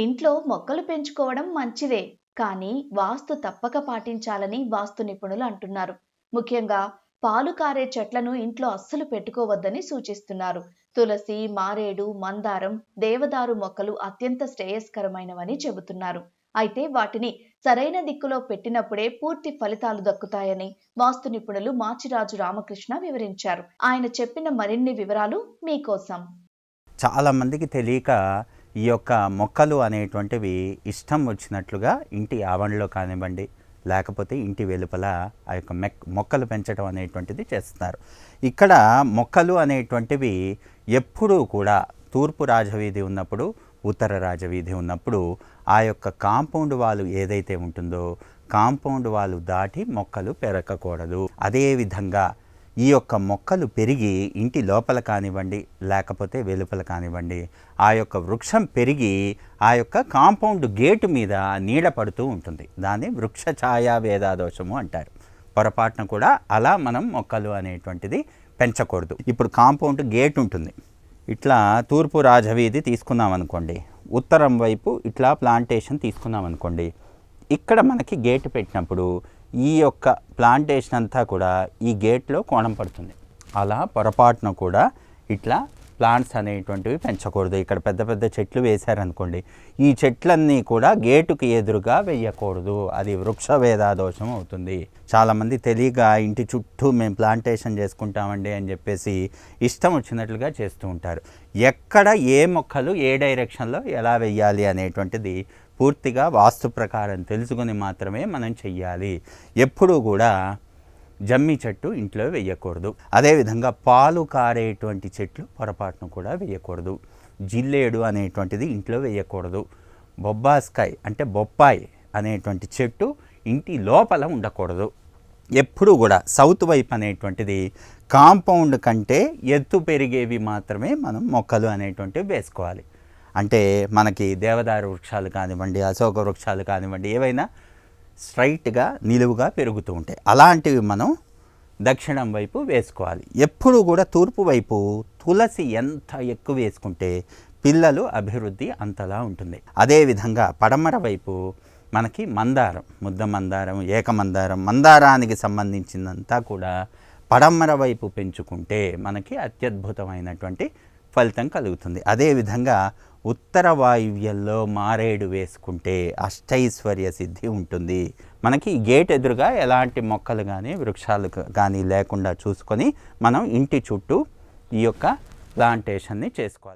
ఇంట్లో మొక్కలు పెంచుకోవడం మంచిదే, కానీ వాస్తు తప్పక పాటించాలని వాస్తు నిపుణులు అంటున్నారు. ముఖ్యంగా పాలు కారే చెట్లను ఇంట్లో అస్సలు పెట్టుకోవద్దని సూచిస్తున్నారు. తులసి, మారేడు, మందారం, దేవదారు మొక్కలు అత్యంత శ్రేయస్కరమైనవని చెబుతున్నారు. అయితే వాటిని సరైన దిక్కులో పెట్టినప్పుడే పూర్తి ఫలితాలు దక్కుతాయని వాస్తు నిపుణులు మాచిరాజు రామకృష్ణ వివరించారు. ఆయన చెప్పిన మరిన్ని వివరాలు మీకోసం. చాలామందికి తెలియక ఈ యొక్క మొక్కలు అనేటువంటివి ఇష్టం వచ్చినట్లుగా ఇంటి ఆవరణలో కానివ్వండి, లేకపోతే ఇంటి వెలుపల ఆ యొక్క మొక్కలు పెంచడం అనేటువంటిది చేస్తున్నారు. ఇక్కడ మొక్కలు అనేటువంటివి ఎప్పుడూ కూడా తూర్పు రాజవీధి ఉన్నప్పుడు, ఉత్తర రాజవీధి ఉన్నప్పుడు ఆ యొక్క కాంపౌండ్ వాల్ ఏదైతే ఉంటుందో కాంపౌండ్ వాల్ దాటి మొక్కలు పెరగకూడదు. అదేవిధంగా ఈ యొక్క మొక్కలు పెరిగి ఇంటి లోపల కానివ్వండి, లేకపోతే వెలుపల కానివ్వండి, ఆ యొక్క వృక్షం పెరిగి ఆ యొక్క కాంపౌండ్ గేటు మీద నీడ పడుతూ ఉంటుంది. దాన్ని వృక్ష ఛాయా వేదాదోషము అంటారు. పొరపాటున కూడా అలా మనం మొక్కలు అనేటువంటిది పెంచకూడదు. ఇప్పుడు కాంపౌండ్ గేట్ ఉంటుంది. ఇట్లా తూర్పు రాజవీధి తీసుకున్నాం అనుకోండి, ఉత్తరం వైపు ఇట్లా ప్లాంటేషన్ తీసుకున్నాం అనుకోండి, ఇక్కడ మనకి గేటు పెట్టినప్పుడు ఈ యొక్క ప్లాంటేషన్ అంతా కూడా ఈ గేట్లో కోణం పడుతుంది. అలా పొరపాటున కూడా ఇట్లా ప్లాంట్స్ అనేటువంటివి పెంచకూడదు. ఇక్కడ పెద్ద పెద్ద చెట్లు వేశారనుకోండి, ఈ చెట్లన్నీ కూడా గేటుకి ఎదురుగా వేయకూడదు. అది వృక్ష వేదాదోషం అవుతుంది. చాలామంది తెలియక ఇంటి చుట్టూ మేము ప్లాంటేషన్ చేసుకుంటామండి అని చెప్పేసి ఇష్టం వచ్చినట్లుగా చేస్తూ ఉంటారు. ఎక్కడ ఏ మొక్కలు ఏ డైరెక్షన్లో ఎలా వేయాలి అనేటువంటిది పూర్తిగా వాస్తు ప్రకారం తెలుసుకొని మాత్రమే మనం చెయ్యాలి. ఎప్పుడూ కూడా జమ్మి చెట్టు ఇంట్లో వేయకూడదు. అదేవిధంగా పాలు కారేటువంటి చెట్లు పొరపాటును కూడా వేయకూడదు. జిల్లేడు అనేటువంటిది ఇంట్లో వేయకూడదు. బొబ్బాస్కాయ్ అంటే బొప్పాయి అనేటువంటి చెట్టు ఇంటి లోపల ఉండకూడదు. ఎప్పుడూ కూడా సౌత్ వైపు అనేటువంటిది కాంపౌండ్ కంటే ఎత్తు పెరిగేవి మాత్రమే మనం మొక్కలు అనేటువంటివి వేసుకోవాలి. అంటే మనకి దేవదారు వృక్షాలు కానివ్వండి, అశోక వృక్షాలు కానివ్వండి, ఏవైనా స్ట్రైట్గా నిలువుగా పెరుగుతూ ఉంటాయి. అలాంటివి మనం దక్షిణం వైపు వేసుకోవాలి. ఎప్పుడు కూడా తూర్పు వైపు తులసి ఎంత ఎక్కువ వేసుకుంటే పిల్లలు అభివృద్ధి అంతలా ఉంటుంది. అదేవిధంగా పడమర వైపు మనకి మందారం, ముద్ద మందారం, ఏకమందారం, మందారానికి సంబంధించినంతా కూడా పడమర వైపు పెంచుకుంటే మనకి అత్యద్భుతమైనటువంటి ఫలితం కలుగుతుంది. అదేవిధంగా ఉత్తర వాయువ్యంలో మారేడు వేసుకుంటే అష్టైశ్వర్య సిద్ధి ఉంటుంది. మనకి గేట్ ఎదురుగా ఎలాంటి మొక్కలు కానీ వృక్షాలు కానీ లేకుండా చూసుకొని మనం ఇంటి చుట్టూ ఈ యొక్క ప్లాంటేషన్ని చేసుకోవాలి.